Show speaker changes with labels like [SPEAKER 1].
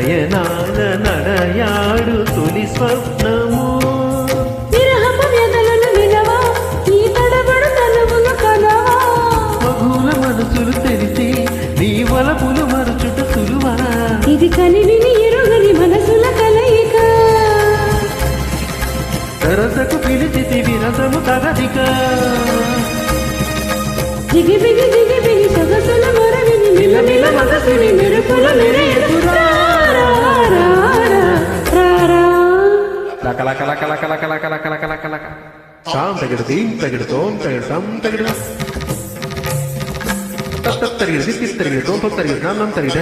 [SPEAKER 1] నయనాల నడయాడు తొలి స్వప్నము మగుల మనసులు తెరిచి నీ వలపులు మరుచుట సులువా
[SPEAKER 2] ఇది కనివిని ఎరుగని మనసుల కలయిక
[SPEAKER 1] సరసకు పిలిచితి విరసము తగదిక
[SPEAKER 2] జిగిబిగి సొగసుల మొరవిని మిలమిల మనసుని మెరుపుల మెరయతురా
[SPEAKER 1] తాం తగిడది తగిడతోం తగిడతాం తగిడ తగిడది తిరిగి తోం తగిడ నాన్నం తగిడ